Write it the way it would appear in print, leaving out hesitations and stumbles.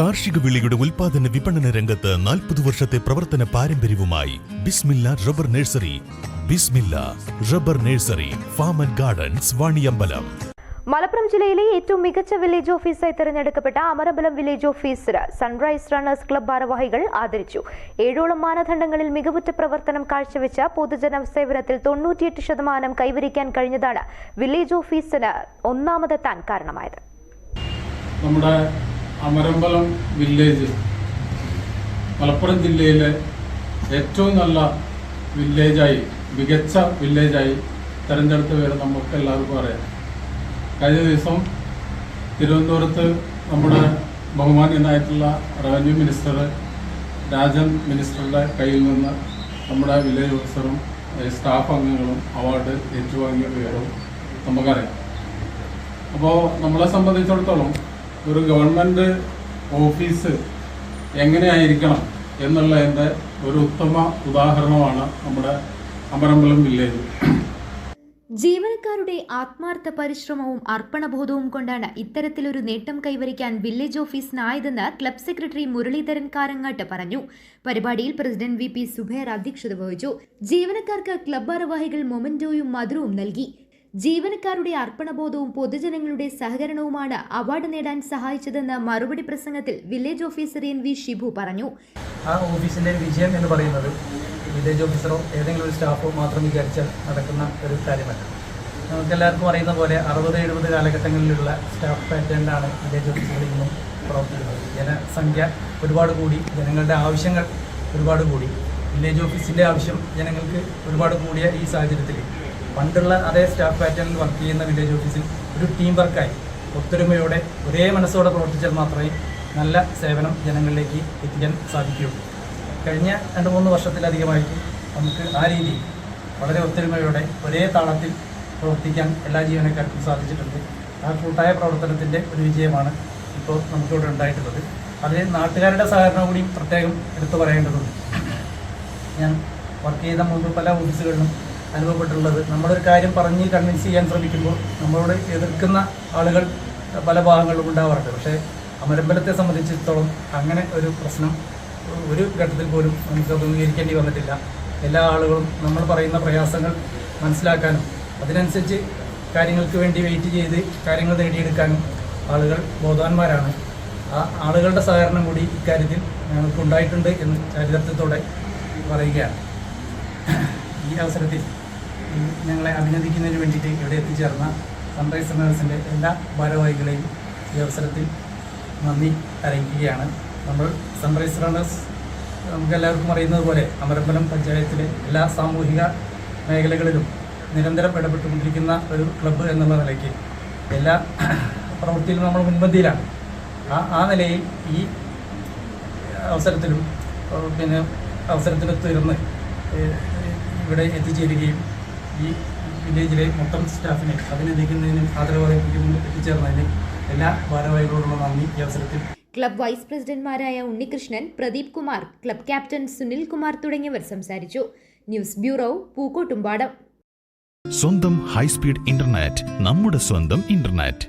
കാർഷിക വിളയുടെ ഉൽപാദന വിപണന രംഗത്ത് 40 വർഷത്തെ പ്രവർത്തന പാരമ്പര്യവുമായി Bismillah rubber nursery. Bismillah rubber nursery, farm and gardens, Vaniyambalam. Malappuram ജില്ലയിലെ ഏറ്റവും മികച്ച വില്ലേജ് ഓഫീസറായി തിരഞ്ഞെടുക്കപ്പെട്ട അമരമ്പലം വില്ലേജ് ഓഫീസറെ സൺറൈസ് റണ്ണേഴ്സ് ക്ലബ്ബ് ഭാരവാഹികൾ ആദരിച്ചു. 7ഓളം മാനദണ്ഡങ്ങളിൽ മികവുറ്റ പ്രവർത്തനം കാഴ്ചവെച്ച പൊതുജന സേവനത്തിൽ 98% കൈവരിക്കാൻ കഴിഞ്ഞതാണ് വില്ലേജ് ഓഫീസറിന് ഒന്നാമതെത്താൻ കാരണമായത്. നമ്മുടെ അമരമ്പലം വില്ലേജ് മലപ്പുറം ജില്ലയിലെ ഏറ്റവും നല്ല വില്ലേജായി, മികച്ച വില്ലേജായി തിരഞ്ഞെടുത്ത പേര് നമുക്ക് എല്ലാവർക്കും അറിയാം. കഴിഞ്ഞ ദിവസം തിരുവനന്തപുരത്ത് നമ്മുടെ ബഹുമാന്യനായിട്ടുള്ള റവന്യൂ മിനിസ്റ്റർ രാജൻ മിനിസ്റ്ററുടെ കയ്യിൽ നിന്ന് നമ്മുടെ വില്ലേജ് ഓഫീസറും സ്റ്റാഫ് അംഗങ്ങളും അവാർഡ് ഏറ്റുവാങ്ങിയ പേരും നമുക്കറിയാം. അപ്പോൾ നമ്മളെ സംബന്ധിച്ചിടത്തോളം ഒരു ഗവൺമെൻറ് ഓഫീസ് എങ്ങനെയായിരിക്കണം എന്നുള്ളതിൻ്റെ ഒരു ഉത്തമ ഉദാഹരണമാണ് നമ്മുടെ അമരമ്പലം വില്ലേജ്. ജീവനക്കാരുടെ ആത്മാർത്ഥ പരിശ്രമവും അർപ്പണബോധവും കൊണ്ടാണ് ഇത്തരത്തിലൊരു നേട്ടം കൈവരിക്കാൻ വില്ലേജ് ഓഫീസിനായതെന്ന് ക്ലബ് സെക്രട്ടറി മുരളീധരൻ കാരങ്ങാട്ട് പറഞ്ഞു. പരിപാടിയിൽ പ്രസിഡന്റ് VP സുബൈർ അധ്യക്ഷത വഹിച്ചു. ജീവനക്കാർക്ക് ക്ലബ് ഭാരവാഹികൾ മൊമെന്റോയും മധുരവും നൽകി. ജീവനക്കാരുടെ അർപ്പണബോധവും പൊതുജനങ്ങളുടെ സഹകരണവുമാണ് അവാർഡ് നേടാൻ സഹായിച്ചതെന്ന് മറുപടി പ്രസംഗത്തിൽ വില്ലേജ് ഓഫീസർ NV ഷിബു പറഞ്ഞു. ആ ഓഫീസിന്റെ വിജയം എന്ന് പറയുന്നത് വില്ലേജ് ഓഫീസറോ ഏതെങ്കിലും ഒരു സ്റ്റാഫോ മാത്രം വിചാരിച്ചാൽ നടക്കുന്ന ഒരു കാര്യമല്ല. നമുക്കെല്ലാവർക്കും അറിയുന്ന പോലെ 60-70 കാലഘട്ടങ്ങളിലുള്ള സ്റ്റാഫ് പാറ്റേണിലാണ് വില്ലേജ് ഓഫീസുകൾ ഇന്നും പ്രവർത്തിക്കുന്നത്. ജനസംഖ്യ ഒരുപാട് കൂടി, ജനങ്ങളുടെ ആവശ്യങ്ങൾ ഒരുപാട് കൂടി, വില്ലേജ് ഓഫീസിൻ്റെ ആവശ്യം ജനങ്ങൾക്ക് ഒരുപാട് കൂടിയ ഈ സാഹചര്യത്തിൽ പണ്ടുള്ള അതേ സ്റ്റാഫ് പാറ്റേണിൽ വർക്ക് ചെയ്യുന്ന വില്ലേജ് ഓഫീസിൽ ഒരു ടീം വർക്കായി ഒത്തൊരുമയോടെ ഒരേ മനസ്സോടെ പ്രവർത്തിച്ചാൽ മാത്രമേ നല്ല സേവനം ജനങ്ങളിലേക്ക് എത്തിക്കാൻ സാധിക്കുകയുള്ളൂ. കഴിഞ്ഞ 2-3 വർഷത്തിലധികമായിട്ട് നമുക്ക് ആ രീതിയിൽ വളരെ ഒത്തൊരുമയോടെ ഒരേ താളത്തിൽ പ്രവർത്തിക്കാൻ എല്ലാ ജീവനക്കാർക്കും സാധിച്ചിട്ടുണ്ട്. ആ കൂട്ടായ പ്രവർത്തനത്തിൻ്റെ ഒരു വിജയമാണ് ഇപ്പോൾ നമുക്കിവിടെ ഉണ്ടായിട്ടുള്ളത്. അതിൽ നാട്ടുകാരുടെ സഹകരണം കൂടി പ്രത്യേകം എടുത്തു പറയേണ്ടതുണ്ട്. ഞാൻ വർക്ക് ചെയ്ത മുമ്പ് പല ഓഫീസുകളിലും അനുഭവപ്പെട്ടുള്ളത്, നമ്മളൊരു കാര്യം പറഞ്ഞ് കൺവിൻസ് ചെയ്യാൻ ശ്രമിക്കുമ്പോൾ നമ്മളോട് എതിർക്കുന്ന ആളുകൾ പല ഭാഗങ്ങളിലും ഉണ്ടാവാറുണ്ട്. പക്ഷേ അമരമ്പലത്തെ സംബന്ധിച്ചിടത്തോളം അങ്ങനെ ഒരു പ്രശ്നം ഒരു ഘട്ടത്തിൽ പോലും നമുക്ക് അഭിമുഖീകരിക്കേണ്ടി വന്നിട്ടില്ല. എല്ലാ ആളുകളും നമ്മൾ പറയുന്ന പ്രയാസങ്ങൾ മനസ്സിലാക്കാനും അതിനനുസരിച്ച് കാര്യങ്ങൾക്ക് വേണ്ടി വെയിറ്റ് ചെയ്ത് കാര്യങ്ങൾ നേടിയെടുക്കാനും ആളുകൾ ബോധവാന്മാരാണ്. ആ ആളുകളുടെ സഹകരണം കൂടി ഇക്കാര്യത്തിൽ ഞങ്ങൾക്ക് ഉണ്ടായിട്ടുണ്ട് എന്ന് ചരിത്രത്തോടെ പറയുകയാണ്. ഈ അവസരത്തിൽ ഞങ്ങളെ അഭിനന്ദിക്കുന്നതിന് വേണ്ടിയിട്ട് ഇവിടെ എത്തിച്ചേർന്ന സൺറൈസ് റണ്ണേഴ്സിൻ്റെ എല്ലാ ഭാരവാഹികളെയും ഈ അവസരത്തിൽ നന്ദി അറിയിക്കുകയാണ്. നമ്മൾ സൺറൈസ് റണ്ണേഴ്സ് നമുക്കെല്ലാവർക്കും അറിയുന്നത് പോലെ അമരമ്പലം പഞ്ചായത്തിലെ എല്ലാ സാമൂഹിക മേഖലകളിലും നിരന്തരം ഇടപെട്ടുകൊണ്ടിരിക്കുന്ന ഒരു ക്ലബ്ബ് എന്നുള്ള നിലയ്ക്ക് എല്ലാ പ്രവൃത്തിയിലും നമ്മൾ മുൻപന്തിയിലാണ്. ആ നിലയിൽ ഈ അവസരത്തിലും അവസരത്തിനൊത്തുയർന്ന് ഇവിടെ എത്തിച്ചേരുകയും ഈ വില്ലേജിലെ മൊത്തം സ്റ്റാഫിനെ അഭിനന്ദിക്കുന്നതിനും ആദരവറിയിപ്പിക്കുന്നതിനും എത്തിച്ചേർന്നതിന് എല്ലാ ഭാരവാഹികളോടുള്ള നന്ദി ഈ അവസരത്തിൽ. ക്ലബ് വൈസ് പ്രസിഡന്റ്മാരായ ഉണ്ണികൃഷ്ണൻ, പ്രദീപ് കുമാർ, ക്ലബ് ക്യാപ്റ്റൻ സുനിൽ കുമാർ തുടങ്ങിയവർ സംസാരിച്ചു. News bureau, Pookkottumpadam. സ്വന്തം ഹൈസ്പീഡ് ഇന്റർനെറ്റ്, നമ്മുടെ സ്വന്തം ഇന്റർനെറ്റ്.